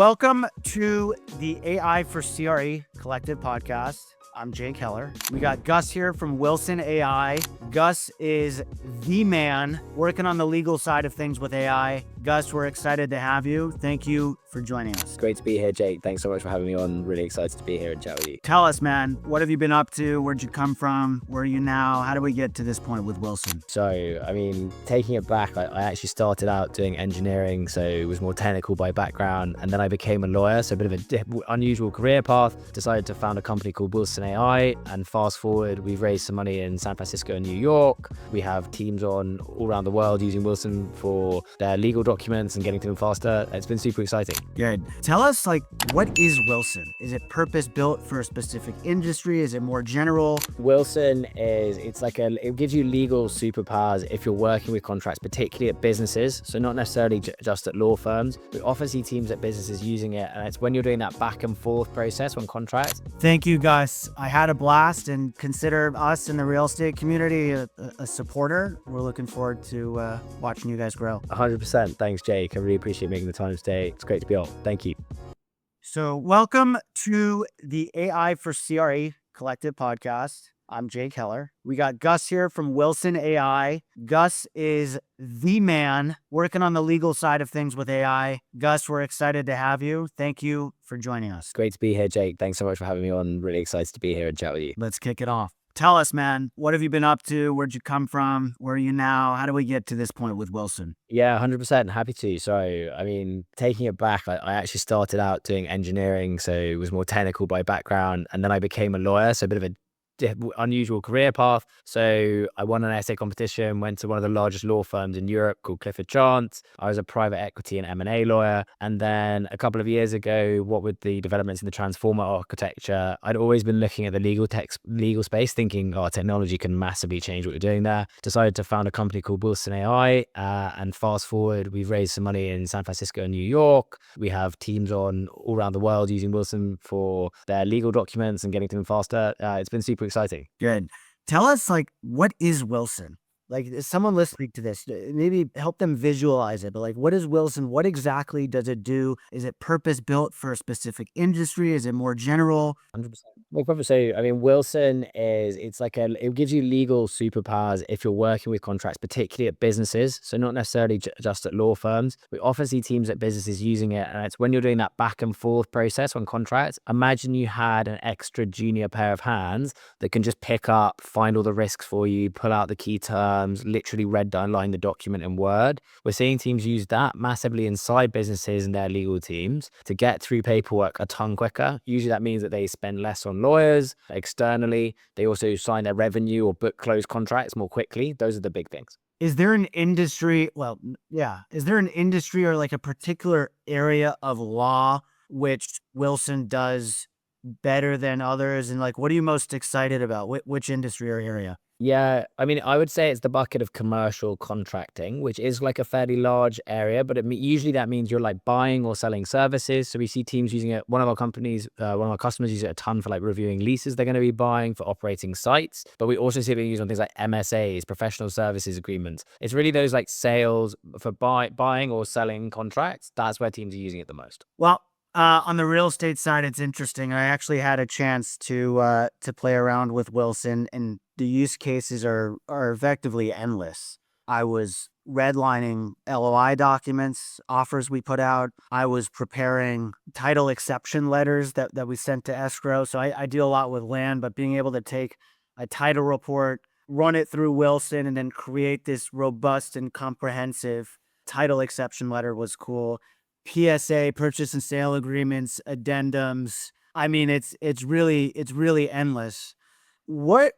Welcome to the AI for CRE Collective podcast. I'm Jake Heller. We got Gus here from Wilson AI. Gus is the man working on the legal side of things with AI. Gus, we're excited to have you. Thank you for joining us. Great to be here, Jake. Thanks so much for having me on. Really excited to be here and chat with you. Tell us, man, what have you been up to? Where'd you come from? Where are you now? How do we get to this point with Wilson? So, taking it back, I actually started out doing engineering, so it was more technical by background, and then I became a lawyer, so a bit of an unusual career path. Decided to found a company called Wilson AI, and fast forward, we've raised some money in San Francisco and New York. We have teams on all around the world using Wilson for their legal documents and getting to them faster. It's been super exciting. Good. Tell us, what is Wilson? Is it purpose-built for a specific industry? Is it more general? Wilson it gives you legal superpowers if you're working with contracts, particularly at businesses. So not necessarily just at law firms. We often see teams at businesses using it, and it's when you're doing that back and forth process on contracts. Thank you, Gus. I had a blast, and consider us in the real estate community a supporter. We're looking forward to watching you guys grow. 100%. Thanks, Jake. I really appreciate making the time today. It's great to be on. Thank you. So welcome to the AI for CRE Collective podcast. I'm Jake Heller. We got Gus here from Wilson AI. Gus is the man working on the legal side of things with AI. Gus, we're excited to have you. Thank you for joining us. Great to be here, Jake. Thanks so much for having me on. Really excited to be here and chat with you. Let's kick it off. Tell us, man, what have you been up to? Where'd you come from? Where are you now? How do we get to this point with Wilson? Yeah, 100%. Happy to. So, taking it back, I actually started out doing engineering, so it was more technical by background, and then I became a lawyer, so a bit of a unusual career path. So I won an essay competition, went to one of the largest law firms in Europe called Clifford Chance. I was a private equity and M&A lawyer. And then a couple of years ago, what with the developments in the transformer architecture, I'd always been looking at the legal space, thinking, technology can massively change what you're doing there. Decided to found a company called Wilson AI. And fast forward, we've raised some money in San Francisco and New York. We have teams on all around the world using Wilson for their legal documents and getting to them faster. It's been super exciting. Good. Tell us, what is Wilson? Is someone listening to this, maybe help them visualize it, but what is Wilson? What exactly does it do? Is it purpose-built for a specific industry? Is it more general? 100%. Well, probably so. Wilson it gives you legal superpowers if you're working with contracts, particularly at businesses. So not necessarily just at law firms. We often see teams at businesses using it, and it's when you're doing that back and forth process on contracts. Imagine you had an extra junior pair of hands that can just pick up, find all the risks for you, pull out the key terms, literally line the document in Word. We're seeing teams use that massively inside businesses and their legal teams to get through paperwork a ton quicker. Usually that means that they spend less on lawyers externally. They also sign their revenue or book close contracts more quickly. Those are the big things. Is there an industry, is there an industry or a particular area of law which Wilson does better than others? And what are you most excited about? Which industry or area? Yeah, I would say it's the bucket of commercial contracting, which is a fairly large area, but usually that means you're buying or selling services. So we see teams using it. One of our customers use it a ton for reviewing leases they're going to be buying, for operating sites. But we also see it being used on things like MSAs, professional services agreements. It's really those sales for buying or selling contracts. That's where teams are using it the most. Well, on the real estate side, it's interesting. I actually had a chance to play around with Wilson, and the use cases are effectively endless. I was redlining LOI documents, offers we put out. I was preparing title exception letters that we sent to escrow. So I deal a lot with land, but being able to take a title report, run it through Wilson, and then create this robust and comprehensive title exception letter was cool. PSA, purchase and sale agreements, addendums. It's really endless. What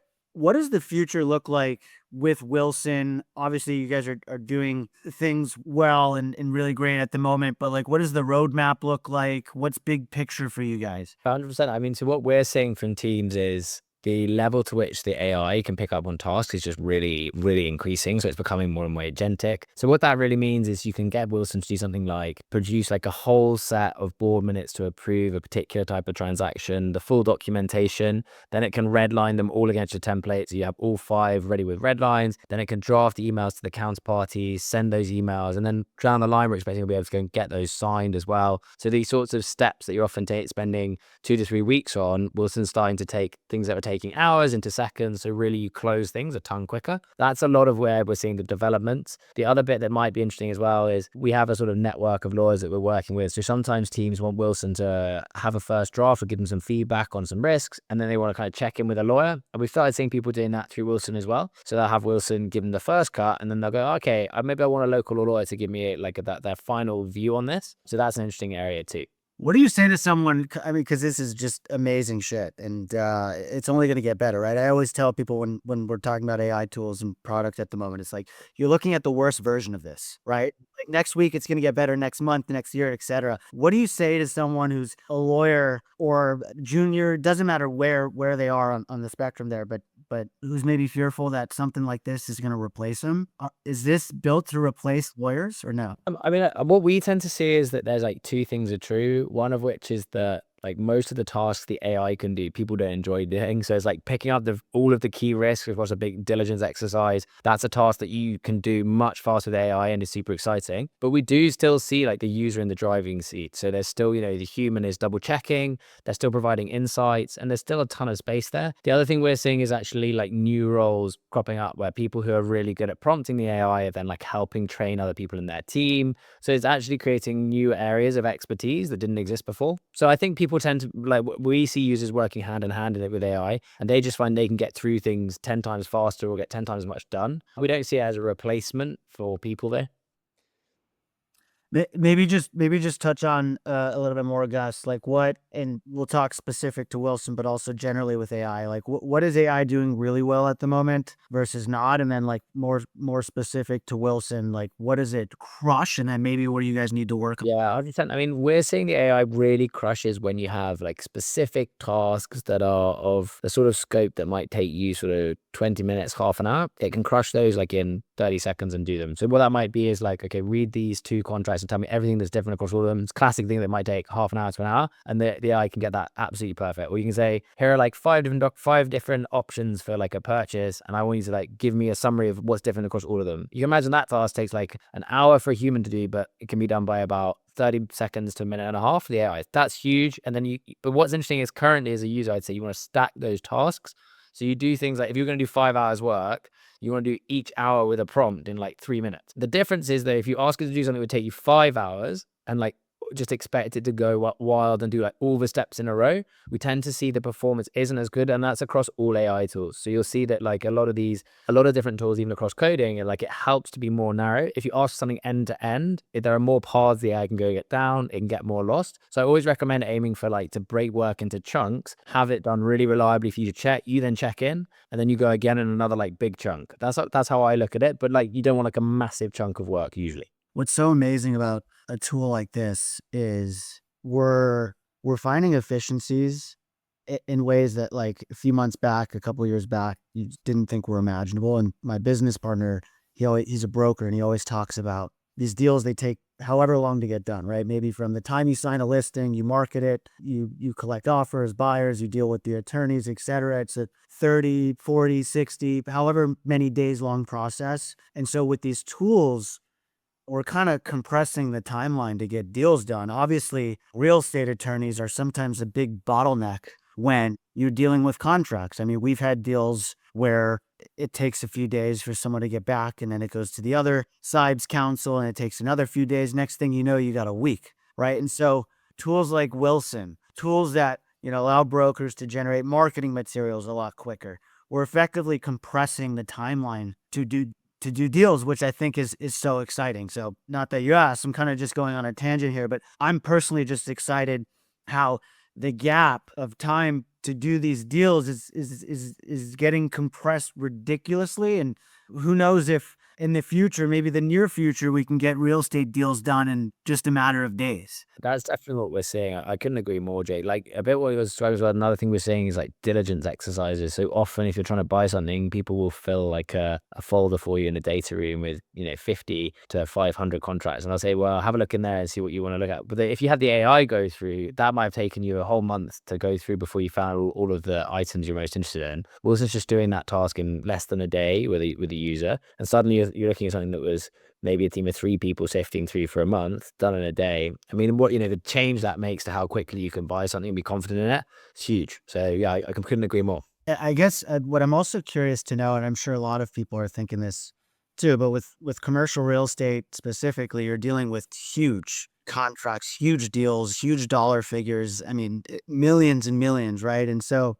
does the future look like with Wilson? Obviously, you guys are doing things well and really great at the moment, but what does the roadmap look like? What's big picture for you guys? 100%. So what we're seeing from teams is the level to which the AI can pick up on tasks is just really, really increasing. So it's becoming more and more agentic. So what that really means is you can get Wilson to do something like produce like a whole set of board minutes to approve a particular type of transaction, the full documentation. Then it can redline them all against your template. So you have all 5 ready with red lines. Then it can draft emails to the counterparties, send those emails, and then down the line, we're expecting to be able to go and get those signed as well. So these sorts of steps that you're often spending 2 to 3 weeks on, Wilson's starting to take things that are taking hours into seconds. So really you close things a ton quicker. That's a lot of where we're seeing the developments. The other bit that might be interesting as well is we have a sort of network of lawyers that we're working with. So sometimes teams want Wilson to have a first draft or give them some feedback on some risks, and then they want to kind of check in with a lawyer. And we've started seeing people doing that through Wilson as well. So they'll have Wilson give them the first cut, and then they'll go, okay, maybe I want a local lawyer to give me like their final view on this. So that's an interesting area too. What do you say to someone? I mean, because this is just amazing shit, and it's only going to get better, right? I always tell people when we're talking about AI tools and product at the moment, it's like you're looking at the worst version of this, right? Like next week, it's going to get better. Next month, next year, etc. What do you say to someone who's a lawyer or junior? Doesn't matter where they are on the spectrum there, but who's maybe fearful that something like this is going to replace them? Is this built to replace lawyers or no? I mean, what we tend to see is that there's like 2 things are true. One of which is that like most of the tasks the AI can do, people don't enjoy doing. So it's like picking up all of the key risks across a big diligence exercise. That's a task that you can do much faster with AI and is super exciting. But we do still see like the user in the driving seat. So there's still, the human is double checking, they're still providing insights, and there's still a ton of space there. The other thing we're seeing is actually like new roles cropping up where people who are really good at prompting the AI are then like helping train other people in their team. So it's actually creating new areas of expertise that didn't exist before. So I think people tend to like, we see users working hand in hand in it with AI, and they just find they can get through things 10 times faster or get 10 times as much done. We don't see it as a replacement for people there. Maybe just touch on a little bit more, Gus. Like what, and we'll talk specific to Wilson, but also generally with AI. Like what is AI doing really well at the moment versus not, and then like more specific to Wilson, like what does it crush, and then maybe what do you guys need to work on? Yeah, 100%. I mean, we're seeing the AI really crushes when you have like specific tasks that are of the sort of scope that might take you sort of 20 minutes, half an hour. It can crush those like in 30 seconds and do them. So what that might be is like, okay, read these 2 contracts and tell me everything that's different across all of them. It's a classic thing that might take half an hour to an hour, and the AI can get that absolutely perfect. Or you can say, here are like 5 different options for like a purchase, and I want you to like give me a summary of what's different across all of them. You can imagine that task takes like an hour for a human to do, but it can be done by about 30 seconds to a minute and a half for the AI. That's huge. And then but what's interesting is currently as a user, I'd say you want to stack those tasks. So you do things like if you're going to do 5 hours work, you want to do each hour with a prompt in like 3 minutes. The difference is that if you ask it to do something that would take you 5 hours and like just expect it to go wild and do like all the steps in a row, we tend to see the performance isn't as good. And that's across all AI tools. So you'll see that like a lot of different tools, even across coding, and like it helps to be more narrow. If you ask something end to end, there are more paths the AI can go get down, it can get more lost. So I always recommend aiming for like to break work into chunks, have it done really reliably for you to check, you then check in, and then you go again in another like big chunk. That's how I look at it. But like you don't want like a massive chunk of work usually. What's so amazing about a tool like this is we're finding efficiencies in ways that like a few months back, a couple of years back, you didn't think were imaginable. And my business partner, he's a broker, and he always talks about these deals. They take however long to get done, right? Maybe from the time you sign a listing, you market it, you collect offers, buyers, you deal with the attorneys, etc. It's a 30, 40, 60, however many days long process. And so with these tools, we're kind of compressing the timeline to get deals done. Obviously, real estate attorneys are sometimes a big bottleneck when you're dealing with contracts. I mean, we've had deals where it takes a few days for someone to get back, and then it goes to the other side's counsel and it takes another few days. Next thing you know, you got a week, right? And so tools like Wilson, tools that, allow brokers to generate marketing materials a lot quicker. We're effectively compressing the timeline to do deals, which I think is so exciting. So not that you asked, I'm kind of just going on a tangent here, but I'm personally just excited how the gap of time to do these deals is getting compressed ridiculously. And who knows if in the future, maybe the near future, we can get real estate deals done in just a matter of days. That's definitely what we're seeing. I couldn't agree more, Jay. Like a bit what you was describing as well. Another thing we're seeing is like diligence exercises. So often, if you're trying to buy something, people will fill like a folder for you in a data room with 50 to 500 contracts, and I'll say, well, have a look in there and see what you want to look at. But if you had the AI go through, that might have taken you a whole month to go through before you found all of the items you're most interested in. Wilson's just doing that task in less than a day with a user, and suddenly you're looking at something that was maybe a team of 3 people sifting through for a month, done in a day. I mean, the change that makes to how quickly you can buy something and be confident in it, it's huge. So yeah, I couldn't agree more. I guess what I'm also curious to know, and I'm sure a lot of people are thinking this too, but with commercial real estate specifically, you're dealing with huge contracts, huge deals, huge dollar figures. I mean, millions and millions, right? And so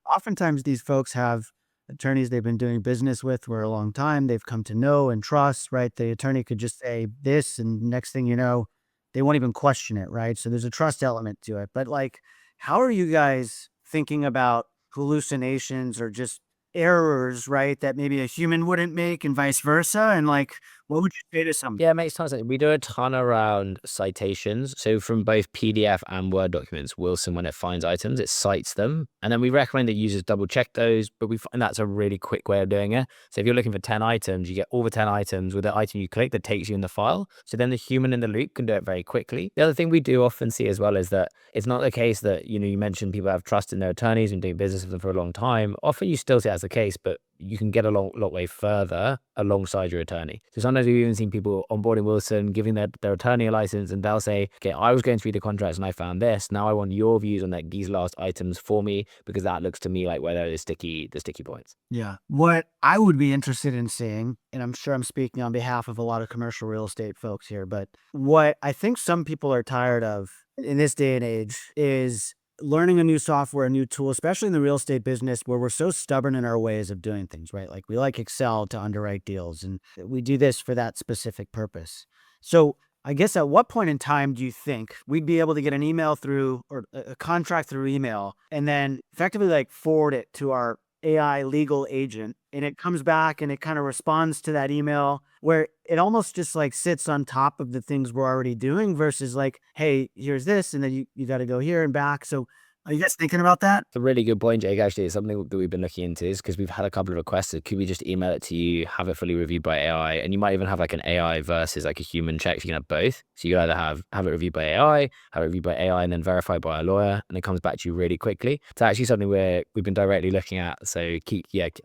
oftentimes these folks have attorneys they've been doing business with for a long time. They've come to know and trust, right? The attorney could just say this, and next thing you know, they won't even question it, right? So there's a trust element to it. But like, how are you guys thinking about hallucinations or just errors, right? That maybe a human wouldn't make and vice versa? And like, what would you say to some? Yeah, it makes tons of sense. We do a ton around citations. So from both PDF and Word documents, Wilson, when it finds items, it cites them. And then we recommend that users double check those, but we find that's a really quick way of doing it. So if you're looking for 10 items, you get all the 10 items with the item you click that takes you in the file. So then the human in the loop can do it very quickly. The other thing we do often see as well is that it's not the case that, you mentioned people have trust in their attorneys and doing business with them for a long time. Often you still see that's the case, but you can get a lot way further alongside your attorney. So sometimes we've even seen people onboarding Wilson, giving their attorney a license, and they'll say, okay, I was going through the contracts and I found this. Now I want your views on like these last items for me, because that looks to me like where there are the sticky points. Yeah. What I would be interested in seeing, and I'm sure I'm speaking on behalf of a lot of commercial real estate folks here, but what I think some people are tired of in this day and age is learning a new software, a new tool, especially in the real estate business where we're so stubborn in our ways of doing things, right? Like we like Excel to underwrite deals and we do this for that specific purpose. So I guess at what point in time do you think we'd be able to get an email through or a contract through email and then effectively like forward it to our AI legal agent and it comes back and it kind of responds to that email where it almost just like sits on top of the things we're already doing versus like, hey, here's this, and then you got to go here and back. So are you guys thinking about that? It's a really good point, Jake. Actually, it's something that we've been looking into is because we've had a couple of requests. Could we just email it to you, have it fully reviewed by AI, and you might even have like an AI versus like a human check. So you can have both. So you can either have it reviewed by AI, have it reviewed by AI, and then verified by a lawyer, and it comes back to you really quickly. It's actually something we've been directly looking at. So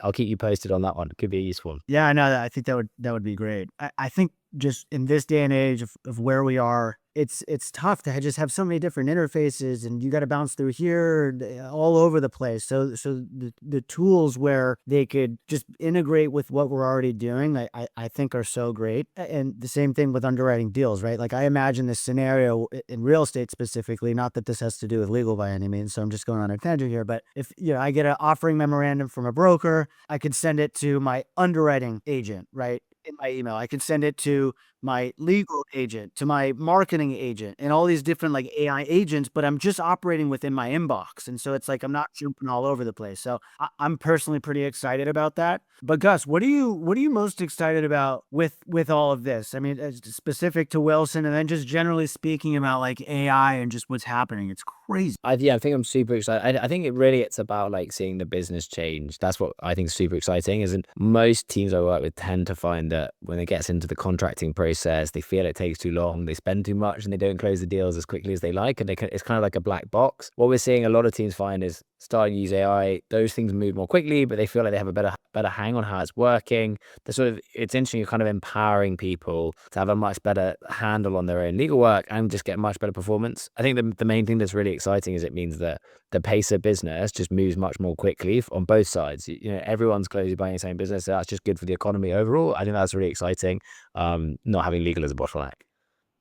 I'll keep you posted on that one. It could be a useful one. Yeah, I know. I think that would be great. I think just in this day and age of where we are, it's tough to just have so many different interfaces, and you got to bounce through here all over the place. So the tools where they could just integrate with what we're already doing, I think are so great. And the same thing with underwriting deals, right? Like I imagine this scenario in real estate specifically, not that this has to do with legal by any means. So I'm just going on a tangent here, but if I get an offering memorandum from a broker, I could send it to my underwriting agent, right? In my email. I can send it to my legal agent, to my marketing agent, and all these different like AI agents, but I'm just operating within my inbox. And so it's like I'm not jumping all over the place. So I'm personally pretty excited about that. But Gus, what are you most excited about with all of this? I mean, it's specific to Wilson, and then just generally speaking about like AI and just what's happening. It's crazy. I think I'm super excited. I think it's about like seeing the business change. That's what I think is super exciting. Isn't most teams I work with tend to find that when it gets into the contracting process, they feel it takes too long, they spend too much, and they don't close the deals as quickly as they like, and it's kind of like a black box. What we're seeing a lot of teams find is starting to use AI, those things move more quickly, but they feel like they have a better hang on how it's working. It's interesting. You're kind of empowering people to have a much better handle on their own legal work and just get much better performance. I think the main thing that's really exciting is it means that the pace of business just moves much more quickly on both sides. Everyone's closely buying the same business, so that's just good for the economy overall. I think that's really exciting. Not having legal as a bottleneck.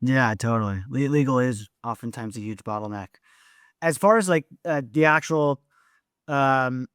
Yeah, totally. Legal is oftentimes a huge bottleneck. As far as like the actual um,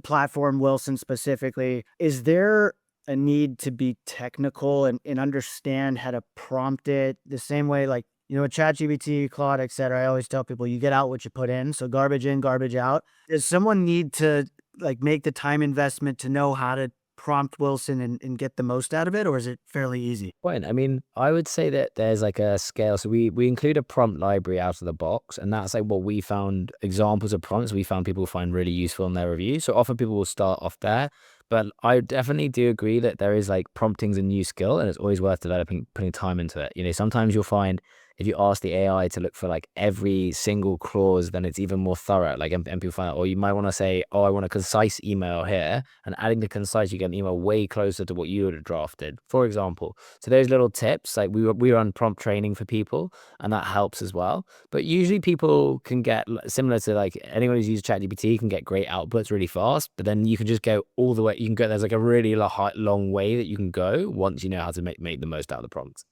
platform, Wilson specifically, is there a need to be technical and understand how to prompt it the same way like, with ChatGPT, Claude, et cetera, I always tell people you get out what you put in. So garbage in, garbage out. Does someone need to like make the time investment to know how to prompt Wilson and get the most out of it, or is it fairly easy? Point. I mean, I would say that there's like a scale. So we include a prompt library out of the box, and that's like what we found examples of prompts we found people find really useful in their reviews. So often people will start off there, but I definitely do agree that there is like prompting's a new skill, and it's always worth developing, putting time into it. You know, sometimes you'll find if you ask the AI to look for like every single clause, then it's even more thorough. Like, and people find, or you might want to say, oh, I want a concise email here, and adding the concise, you get an email way closer to what you would have drafted, for example. So those little tips, like we run prompt training for people, and that helps as well. But usually people can get similar to like anyone who's used ChatGPT can get great outputs really fast. But then you can just go all the way. You can go. There's like a really long way that you can go once you know how to make the most out of the prompts.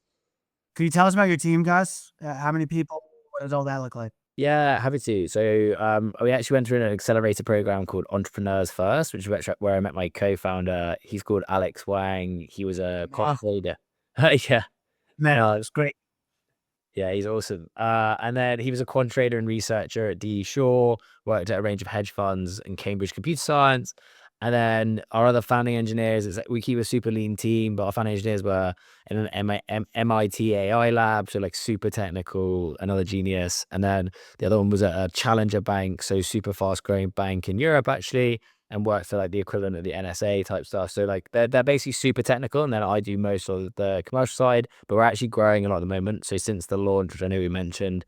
Could you tell us about your team, Gus? How many people? What does all that look like? Yeah, happy to. So we actually went through an accelerator program called Entrepreneurs First, which is where I met my co-founder. He's called Alex Wang. He was a Oh, cost leader. Yeah. man, No, it's great. yeah, he's awesome. And then he was a quant trader and researcher at DE Shaw, worked at a range of hedge funds and Cambridge Computer Science. And then our other founding engineers, we keep a super lean team, but our founding engineers were in an MIT AI lab, so like super technical, another genius. And then the other one was at a challenger bank, so super fast growing bank in Europe actually, and worked for like the equivalent of the NSA type stuff. So like they're basically super technical, and then I do most of the commercial side. But we're actually growing a lot at the moment. So since the launch, which I know we mentioned,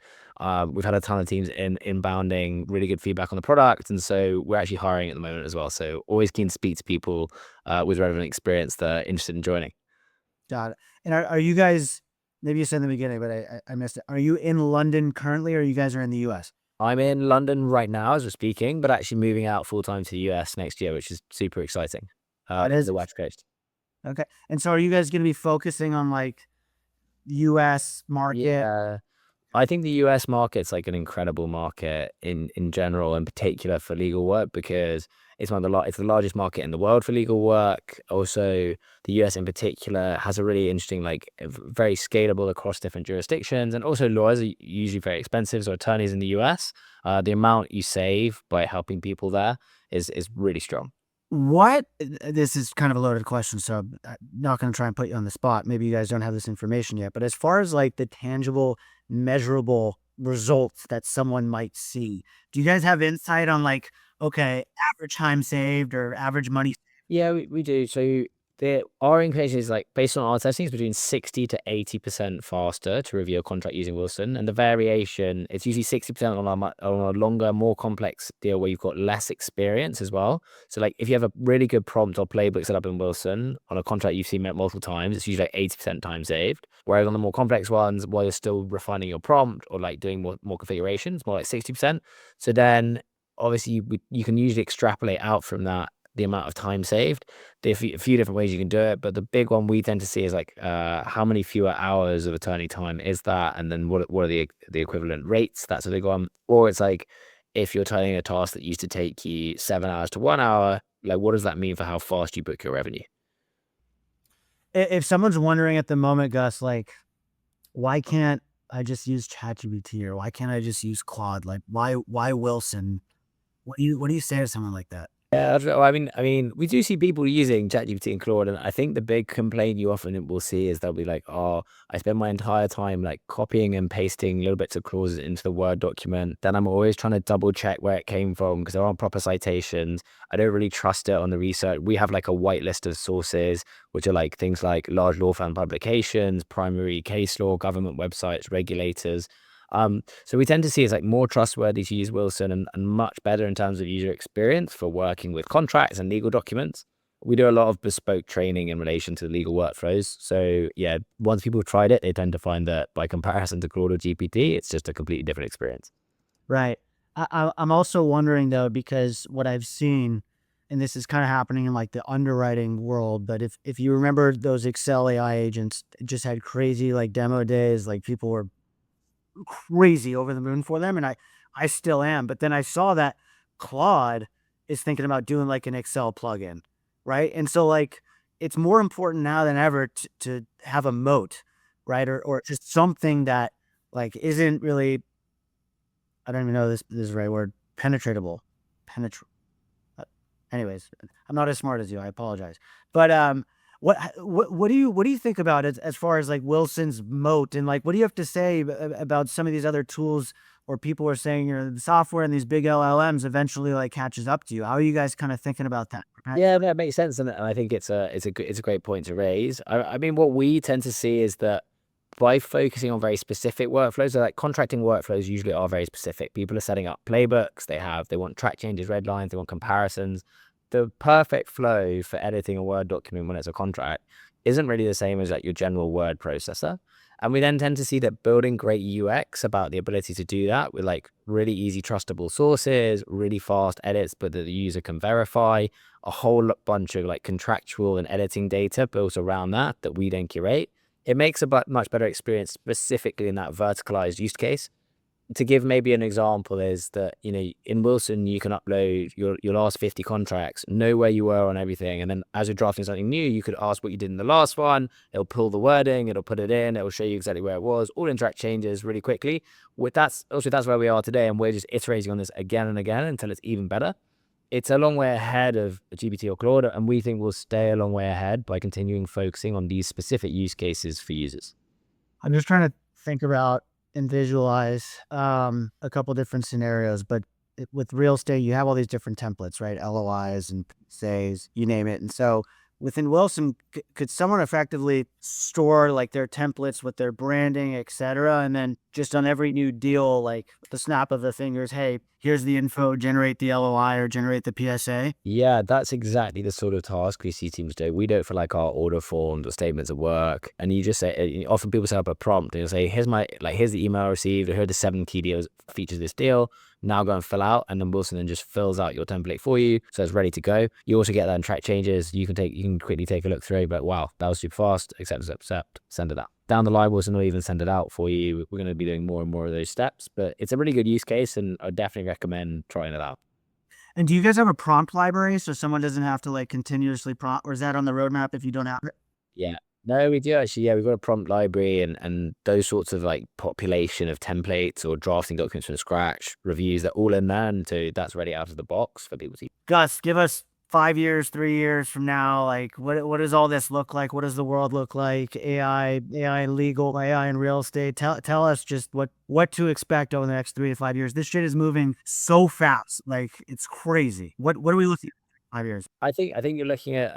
we've had a ton of teams inbounding really good feedback on the product, and so we're actually hiring at the moment as well. So always keen to speak to people with relevant experience that are interested in joining. Got it. And are you guys? Maybe you said in the beginning, but I missed it. Are you in London currently, or you guys are in the U.S.? I'm in London right now as we're speaking, but actually moving out full time to the US next year, which is super exciting. That To is the West Coast. okay. And so, are you guys going to be focusing on like U.S. market? Yeah. I think the US market's like an incredible market in general, in particular for legal work, because it's one of it's the largest market in the world for legal work. Also, the US in particular has a really interesting, like very scalable across different jurisdictions, and also lawyers are usually very expensive. So attorneys in the US, the amount you save by helping people there is really strong. What? This is kind of a loaded question, so I'm not going to try and put you on the spot. Maybe you guys don't have this information yet, but as far as like the tangible, measurable results that someone might see, do you guys have insight on like, okay, average time saved or average money? Yeah, we do. So our inclination is like based on our testing, it's between 60 to 80% faster to review a contract using Wilson. And the variation, it's usually 60% on on a longer, more complex deal where you've got less experience as well. So like if you have a really good prompt or playbook set up in Wilson on a contract you've seen multiple times, it's usually like 80% time saved. Whereas on the more complex ones, while you're still refining your prompt or like doing more configurations, more like 60%. So then obviously you can usually extrapolate out from that the amount of time saved. There's a few different ways you can do it, but the big one we tend to see is like how many fewer hours of attorney time is that, and then what are the equivalent rates? That's a big one. Or it's like if you're turning a task that used to take you 7 hours to 1 hour, like what does that mean for how fast you book your revenue? If someone's wondering at the moment, Gus, like, why can't I just use ChatGPT or why can't I just use Claude? Like, why Wilson? What do you say to someone like that? Yeah, that's right. Well, I mean, we do see people using ChatGPT and Claude, and I think the big complaint you often will see is they'll be like, "Oh, I spend my entire time like copying and pasting little bits of clauses into the Word document. Then I'm always trying to double check where it came from because there aren't proper citations. I don't really trust it on the research. We have like a white list of sources, which are like things like large law firm publications, primary case law, government websites, regulators." So we tend to see it's like more trustworthy to use Wilson and much better in terms of user experience for working with contracts and legal documents. We do a lot of bespoke training in relation to legal workflows. So yeah, once people have tried it, they tend to find that by comparison to Claude or GPT, it's just a completely different experience. Right. I'm also wondering though, because what I've seen, and this is kind of happening in like the underwriting world, but if you remember those Excel AI agents just had crazy like demo days, like people were crazy over the moon for them, and I still am. But then I saw that Claude is thinking about doing like an Excel plugin, right? And so like it's more important now than ever to have a moat, right? Or just something that like isn't really, I don't even know this is the right word, penetratable. Penetra Anyways, I'm not as smart as you. I apologize. But what do you think about it as far as like Wilson's moat, and like what do you have to say about some of these other tools, or people are saying, the software and these big LLMs eventually like catches up to you? How are you guys kind of thinking about that? Yeah, that makes sense, and I think it's a great point to raise. I mean, what we tend to see is that by focusing on very specific workflows, so like contracting workflows usually are very specific. People are setting up playbooks. They want track changes, red lines, they want comparisons. The perfect flow for editing a Word document when it's a contract isn't really the same as like your general word processor. And we then tend to see that building great UX about the ability to do that with like really easy, trustable sources, really fast edits, but that the user can verify, a whole bunch of like contractual and editing data built around that we then curate. It makes a much better experience specifically in that verticalized use case. To give maybe an example is that, in Wilson, you can upload your last 50 contracts, know where you were on everything. And then as you're drafting something new, you could ask what you did in the last one. It'll pull the wording, it'll put it in, it'll show you exactly where it was, all in track changes really quickly. That's where we are today. And we're just iterating on this again and again until it's even better. It's a long way ahead of GPT or Claude, and we think we'll stay a long way ahead by continuing focusing on these specific use cases for users. I'm just trying to think about and visualize a couple different scenarios, but with real estate, you have all these different templates, right? LOIs and says, you name it. And so within Wilson, could someone effectively store like their templates with their branding, et cetera, and then just on every new deal, like the snap of the fingers, hey, here's the info, generate the LOI or generate the PSA? Yeah, that's exactly the sort of task we see teams do. We do it for like our order forms or statements of work. And you just say, often people set up a prompt and you'll say, here's the email I received, or here are the 7 key deals features this deal. Now go and fill out, and then Wilson then just fills out your template for you, so it's ready to go. You also get that in track changes. You can quickly take a look through, but wow, that was super fast. Accept, send it out. Down the line, Wilson will even send it out for you. We're going to be doing more and more of those steps, but it's a really good use case, and I definitely recommend trying it out. And do you guys have a prompt library so someone doesn't have to like continuously prompt, or is that on the roadmap if you don't have it? Yeah. No, we do actually. Yeah, we've got a prompt library and those sorts of like population of templates or drafting documents from scratch, reviews, they're all in there. And so that's ready out of the box for people to use. Gus, give us 5 years, 3 years from now, like what does all this look like? What does the world look like? AI legal, AI in real estate. Tell us just what to expect over the next 3 to 5 years. This shit is moving so fast, like it's crazy. What are we looking at in 5 years? I think you're looking at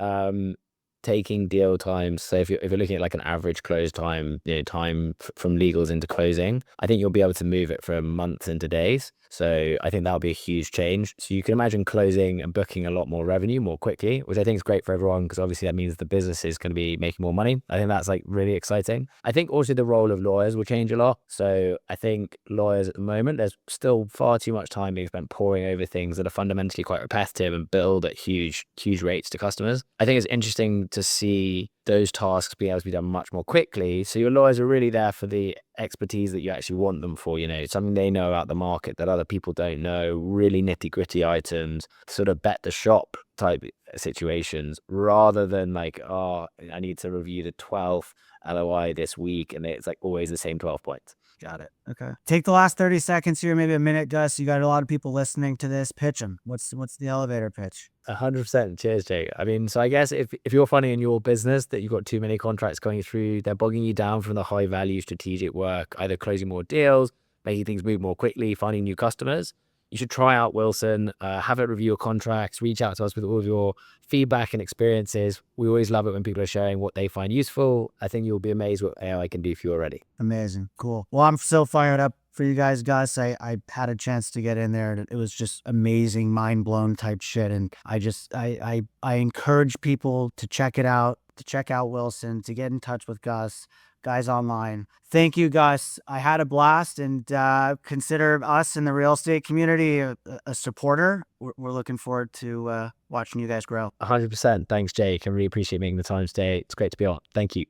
taking deal times. So if you're looking at like an average close time, time from legals into closing, I think you'll be able to move it from months into days. So I think that'll be a huge change. So you can imagine closing and booking a lot more revenue more quickly, which I think is great for everyone because obviously that means the business is going to be making more money. I think that's like really exciting. I think also the role of lawyers will change a lot. So I think lawyers at the moment, there's still far too much time being spent poring over things that are fundamentally quite repetitive and billed at huge rates to customers. I think it's interesting to see those tasks being able to be done much more quickly. So your lawyers are really there for the expertise that you actually want them for, something they know about the market that other people don't know, really nitty gritty items, sort of bet the shop type situations, rather than like, oh, I need to review the 12th LOI this week. And it's like always the same 12 points. Got it. Okay. Take the last 30 seconds here, maybe a minute, Gus. You got a lot of people listening to this. Pitch them. What's the elevator pitch? 100%. Cheers, Jake. I mean, so I guess if you're finding in your business that you've got too many contracts going through, they're bogging you down from the high value strategic work, either closing more deals, making things move more quickly, finding new customers, you should try out Wilson, have it review your contracts, reach out to us with all of your feedback and experiences. We always love it when people are sharing what they find useful. I think you'll be amazed what AI can do for you already. Amazing. Cool. Well, I'm so fired up for you guys, Gus. I had a chance to get in there and it was just amazing, mind blown type shit. And I encourage people to check it out, to check out Wilson, to get in touch with Gus, guys online. Thank you, Gus. I had a blast, and consider us in the real estate community a supporter. We're looking forward to watching you guys grow. 100%. Thanks, Jake. I really appreciate making the time today. It's great to be on. Thank you.